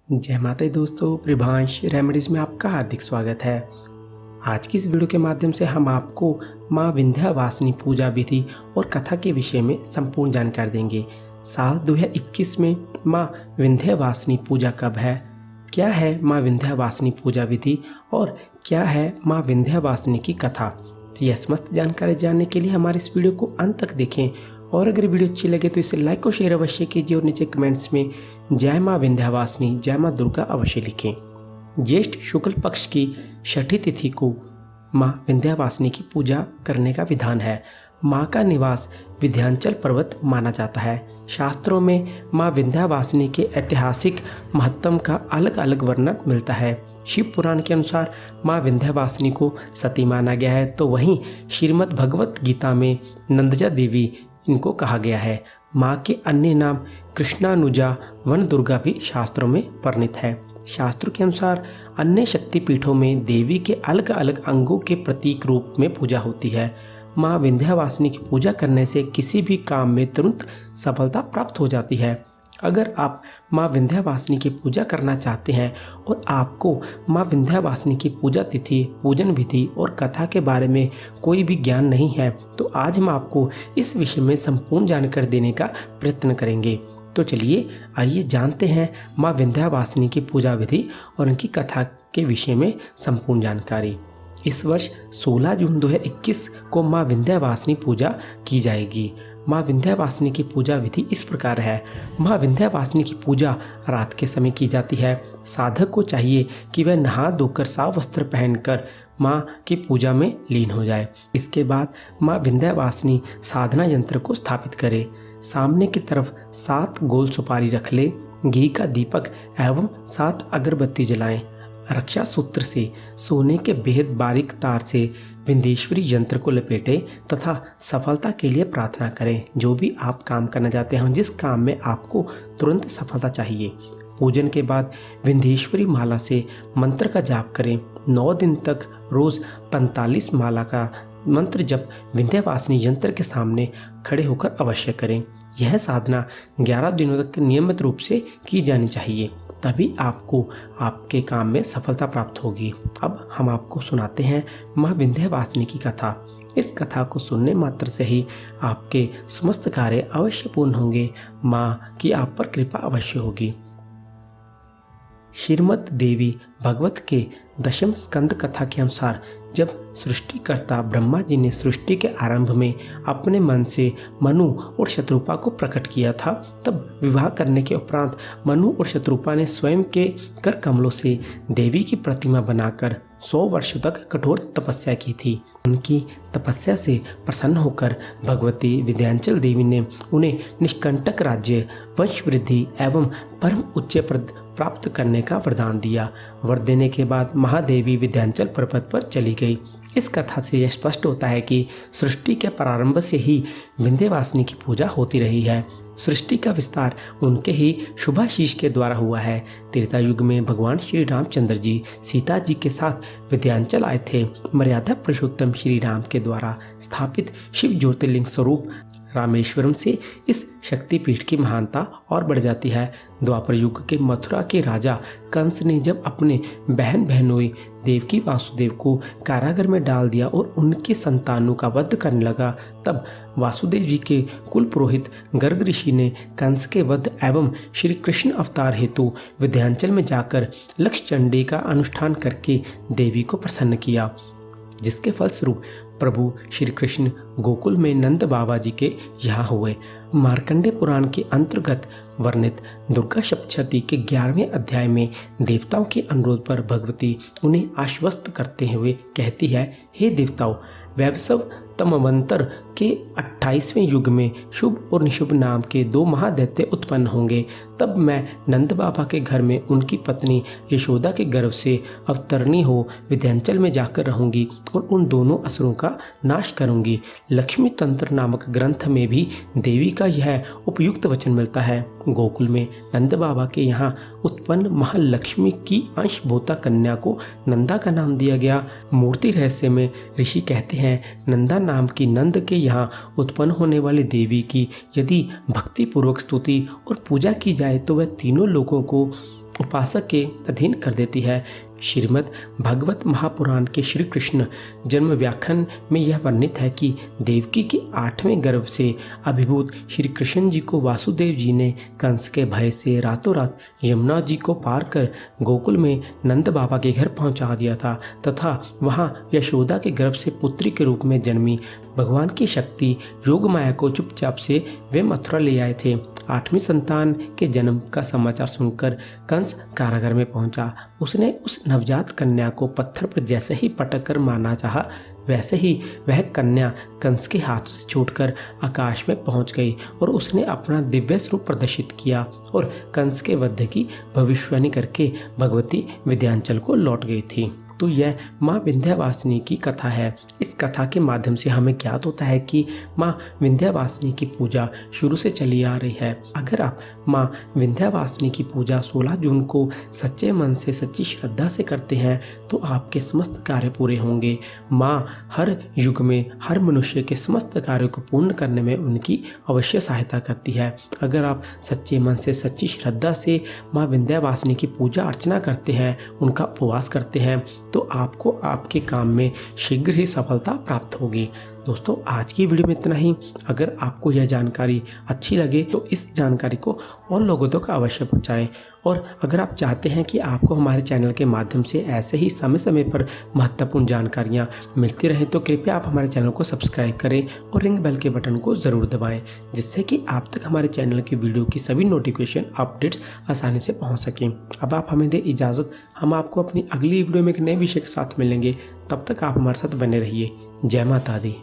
जय माता दी दोस्तों, प्रभांश रेमेडीज में आपका हार्दिक स्वागत है। आज की इस वीडियो के माध्यम से हम आपको माँ विंध्यवासिनी पूजा विधि और कथा के विषय में संपूर्ण जानकारी देंगे। साल 2021 में माँ विंध्यवासिनी पूजा कब है, क्या है माँ विंध्यवासिनी पूजा विधि और क्या है माँ विंध्यवासिनी की कथा। तो यह समस्त जानकारी जानने के लिए हमारे इस वीडियो को अंत तक देखें और अगर वीडियो अच्छी लगे तो इसे लाइक और शेयर अवश्य कीजिए और नीचे कमेंट्स में जय माँ विंध्यवासिनी जय माँ दुर्गा अवश्य लिखें। ज्येष्ठ शुक्ल पक्ष की छठी तिथि को माँ विंध्यवासिनी की पूजा करने का विधान है। माँ का निवास विंध्याचल पर्वत माना जाता है। शास्त्रों में माँ विंध्यवासिनी के ऐतिहासिक महत्व का अलग अलग वर्णन मिलता है। शिव पुराण के अनुसार माँ विंध्यवासिनी को सती माना गया है, तो वहीं श्रीमद् भगवत गीता में नंदजा देवी इनको कहा गया है। माँ के अन्य नाम कृष्णानुजा वन दुर्गा भी शास्त्रों में वर्णित है। शास्त्रों के अनुसार अन्य शक्तिपीठों में देवी के अलग अलग अंगों के प्रतीक रूप में पूजा होती है। माँ विंध्यवासिनी की पूजा करने से किसी भी काम में तुरंत सफलता प्राप्त हो जाती है। अगर आप माँ विंध्यवासिनी की पूजा करना चाहते हैं और आपको माँ विंध्यवासिनी की पूजा तिथि, पूजन विधि और कथा के बारे में कोई भी ज्ञान नहीं है, तो आज हम आपको इस विषय में संपूर्ण जानकारी देने का प्रयत्न करेंगे। तो चलिए आइए जानते हैं माँ विंध्यवासिनी की पूजा विधि और उनकी कथा के विषय में संपूर्ण जानकारी। इस वर्ष 16 जून 2021 को माँ विंध्यवासिनी पूजा की जाएगी। माँ विंध्यवासिनी की पूजा विधि इस प्रकार है। माँ विंध्यवासिनी की पूजा रात के समय की जाती है। साधक को चाहिए कि वह नहा धोकर साफ वस्त्र पहनकर माँ की पूजा में लीन हो जाए। इसके बाद माँ विंध्यवासिनी साधना यंत्र को स्थापित करे। सामने की तरफ 7 गोल सुपारी रख ले, घी का दीपक एवं 7 अगरबत्ती जलाएं। रक्षा सूत्र से सोने के बेहद बारीक तार से विंध्येश्वरी यंत्र को लपेटें तथा सफलता के लिए प्रार्थना करें। जो भी आप काम करना चाहते हैं, जिस काम में आपको तुरंत सफलता चाहिए, पूजन के बाद विंध्येश्वरी माला से मंत्र का जाप करें। 9 दिन तक रोज 45 माला का मंत्र जप विंध्यवासिनी यंत्र के सामने खड़े होकर अवश्य करें। यह साधना 11 दिनों तक नियमित रूप से की जानी चाहिए, तभी आपको आपके काम में सफलता प्राप्त होगी। अब हम आपको सुनाते हैं माँ विंध्यवासिनी की कथा। इस कथा को सुनने मात्र से ही आपके समस्त कार्य अवश्य पूर्ण होंगे। माँ की आप पर कृपा अवश्य होगी। श्रीमद् देवी भगवत के दशम स्कंद कथा के अनुसार जब सृष्टिकर्ता ब्रह्मा जी ने सृष्टि के आरंभ में अपने मन से मनु और शत्रुपा को प्रकट किया था, तब विवाह करने के उपरांत मनु और शत्रुपा ने स्वयं के कर कमलों से देवी की प्रतिमा बनाकर 100 वर्षों तक कठोर तपस्या की थी। उनकी तपस्या से प्रसन्न होकर भगवती विंध्याचल देवी ने उन्हें निष्कंटक राज्य, वंश वृद्धि एवं परम उच्च पद प्राप्त करने का वरदान दिया। वर देने के बाद महादेवी विंध्याचल पर्वत पर चली गई। इस कथा से यह स्पष्ट होता है कि सृष्टि के प्रारंभ से ही विंध्यवासिनी की पूजा होती रही है। सृष्टि का विस्तार उनके ही शुभाशीष के द्वारा हुआ है। त्रेता युग में भगवान श्री रामचंद्र जी सीता जी के साथ विंध्याचल आए थे। मर्यादा पुरुषोत्तम श्री राम के द्वारा स्थापित शिव ज्योतिर्लिंग स्वरूप रामेश्वरम से इस शक्तिपीठ की महानता और बढ़ जाती है। द्वापर युग के मथुरा के राजा कंस ने जब अपने बहन बहनोई देवकी वासुदेव को कारागार में डाल दिया और उनके संतानों का वध करने लगा, तब वासुदेव जी के कुल पुरोहित गर्ग ऋषि ने कंस के वध एवं श्री कृष्ण अवतार हेतु विंध्याचल में जाकर लक्ष्य चंडी का अनुष्ठान करके देवी को प्रसन्न किया, जिसके फलस्वरूप प्रभु श्री कृष्ण गोकुल में नंद बाबा जी के यहाँ हुए। मार्कंडे पुराण के अंतर्गत वर्णित दुर्गा सप्तशती के 11वें अध्याय में देवताओं के अनुरोध पर भगवती उन्हें आश्वस्त करते हुए कहती है, हे देवताओं, वैवस्व तमवंतर के 28वें युग में शुभ और निशुभ नाम के 2 महादैत्य उत्पन्न होंगे। तब मैं नंद बाबा के घर में उनकी पत्नी यशोदा के गर्भ से अवतरणी हो विंध्याचल में जाकर रहूंगी और उन दोनों असुरों का नाश करूंगी। लक्ष्मी तंत्र नामक ग्रंथ में भी देवी का यह उपयुक्त वचन मिलता है। गोकुल में नंद बाबा के यहाँ उत्पन्न महालक्ष्मी की अंशभूता कन्या को नंदा का नाम दिया गया। मूर्ति रहस्य में ऋषि कहते हैं, नंदा नाम की नंद के यहाँ उत्पन्न होने वाली देवी की यदि भक्ति पूर्वक स्तुति और पूजा की जाए तो वह तीनों लोगों को उपासक के अधीन कर देती है। श्रीमद् भागवत महापुराण के श्री कृष्ण जन्म व्याख्यान में यह वर्णित है कि देवकी के 8वें गर्भ से अभिभूत श्री कृष्ण जी को वासुदेव जी ने कंस के भय से रातों रात यमुना जी को पार कर गोकुल में नंद बाबा के घर पहुंचा दिया था तथा वहां यशोदा के गर्भ से पुत्री के रूप में जन्मी भगवान की शक्ति योग माया को चुपचाप से वे मथुरा ले आए थे। 8वीं संतान के जन्म का समाचार सुनकर कंस कारागार में पहुंचा। उसने उस नवजात कन्या को पत्थर पर जैसे ही पटक कर मारना चाहा, वैसे ही वह कन्या कंस के हाथ से छूटकर आकाश में पहुंच गई और उसने अपना दिव्य स्वरूप प्रदर्शित किया और कंस के वध की भविष्यवाणी करके भगवती विंध्याचल को लौट गई थी। तो यह माँ विंध्यवासिनी की कथा है। इस कथा के माध्यम से हमें ज्ञात होता है कि माँ विंध्यवासिनी की पूजा शुरू से चली आ रही है। अगर आप माँ विंध्यवासिनी की पूजा 16 जून को सच्चे मन से सच्ची श्रद्धा से करते हैं तो आपके समस्त कार्य पूरे होंगे। माँ हर युग में हर मनुष्य के समस्त कार्यों को पूर्ण करने में उनकी अवश्य सहायता करती है। अगर आप सच्चे मन से सच्ची श्रद्धा से माँ विंध्यवासिनी की पूजा अर्चना करते हैं, उनका उपवास करते हैं, तो आपको आपके काम में शीघ्र ही सफलता प्राप्त होगी। दोस्तों, आज की वीडियो में इतना ही। अगर आपको यह जानकारी अच्छी लगे तो इस जानकारी को और लोगों तक अवश्य पहुंचाएं। और अगर आप चाहते हैं कि आपको हमारे चैनल के माध्यम से ऐसे ही समय समय पर महत्वपूर्ण जानकारियां मिलती रहें तो कृपया आप हमारे चैनल को सब्सक्राइब करें और रिंग बेल के बटन को ज़रूर दबाएं, जिससे कि आप तक हमारे चैनल की वीडियो की सभी नोटिफिकेशन अपडेट्स आसानी से पहुँच सकें। अब आप हमें दें इजाज़त। हम आपको अपनी अगली वीडियो में एक नए विषय के साथ मिलेंगे। तब तक आप हमारे साथ बने रहिए। जय माता दी।